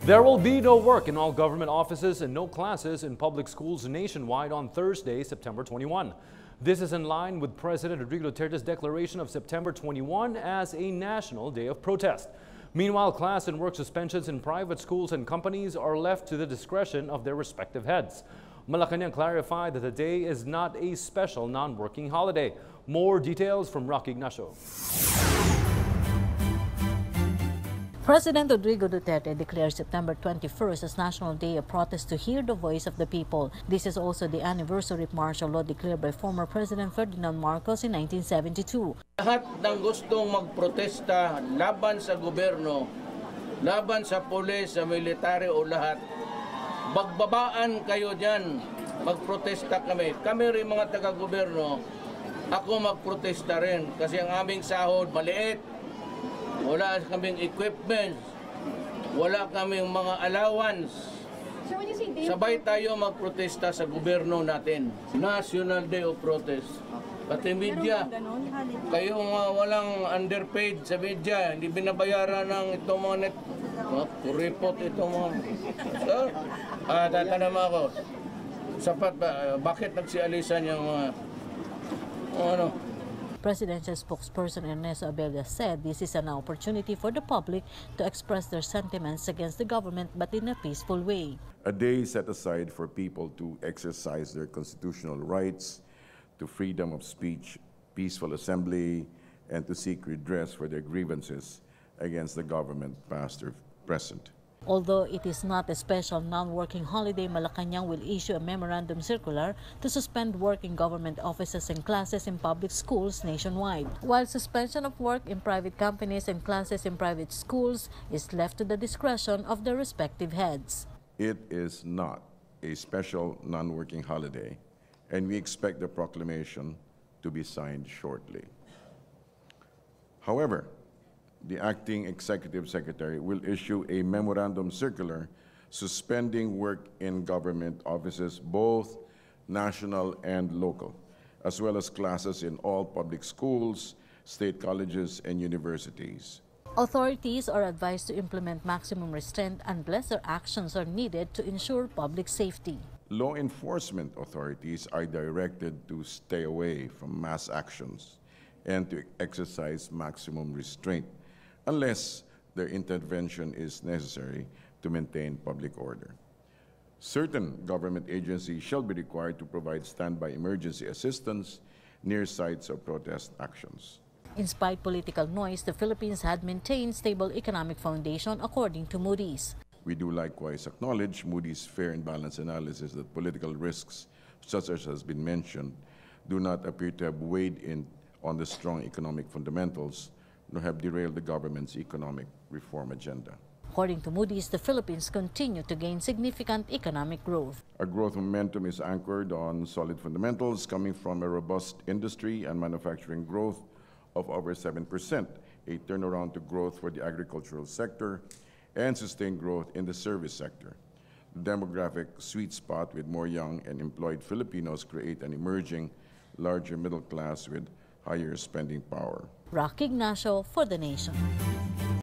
There will be no work in all government offices and no classes in public schools nationwide on Thursday, September 21. This is in line with President Rodrigo Duterte's declaration of September 21 as a national day of protest. Meanwhile, class and work suspensions in private schools and companies are left to the discretion of their respective heads. Malacanang clarified that the day is not a special non-working holiday. More details from Rocky Ignacio. President Rodrigo Duterte declared September 21st as National Day of Protest to hear the voice of the people. This is also the anniversary of martial law declared by former President Ferdinand Marcos in 1972. Lahat ng gustong magprotesta laban sa gobyerno, laban sa pulis, sa military o lahat, bagbabaan kayo dyan, magprotesta kami. Kami rin mga taga-gobyerno, ako magprotesta rin kasi ang aming sahod maliit. Wala kaming equipment, wala kaming mga allowance. Sabay tayo magprotesta sa gobyerno natin. National Day of Protest. Pati media, kayo walang underpaid sa media, hindi binabayaran ng itong mga net, kuripot itong mga... So, tatanong ako, sapat ba, bakit nagsialisan yung mga, ano? Presidential spokesperson Ernesto Abella said this is an opportunity for the public to express their sentiments against the government but in a peaceful way. A day set aside for people to exercise their constitutional rights, to freedom of speech, peaceful assembly, and to seek redress for their grievances against the government, past or present. Although it is not a special non-working holiday, Malacanang will issue a memorandum circular to suspend work in government offices and classes in public schools nationwide, while suspension of work in private companies and classes in private schools is left to the discretion of their respective heads. It is not a special non-working holiday, and we expect the proclamation to be signed shortly. However, the acting executive secretary will issue a memorandum circular suspending work in government offices, both national and local, as well as classes in all public schools, state colleges, and universities. Authorities are advised to implement maximum restraint unless their actions are needed to ensure public safety. Law enforcement authorities are directed to stay away from mass actions and to exercise maximum restraint unless their intervention is necessary to maintain public order. Certain government agencies shall be required to provide standby emergency assistance near sites of protest actions. Despite political noise, the Philippines had maintained stable economic foundation according to Moody's. We do likewise acknowledge Moody's fair and balanced analysis that political risks, such as has been mentioned, do not appear to have weighed in on the strong economic fundamentals nor have derailed the government's economic reform agenda. According to Moody's, the Philippines continue to gain significant economic growth. Our growth momentum is anchored on solid fundamentals coming from a robust industry and manufacturing growth of over 7%, a turnaround to growth for the agricultural sector, and sustained growth in the service sector. The demographic sweet spot with more young and employed Filipinos create an emerging, larger middle class with higher spending power. Rocky Ignacio for The Nation.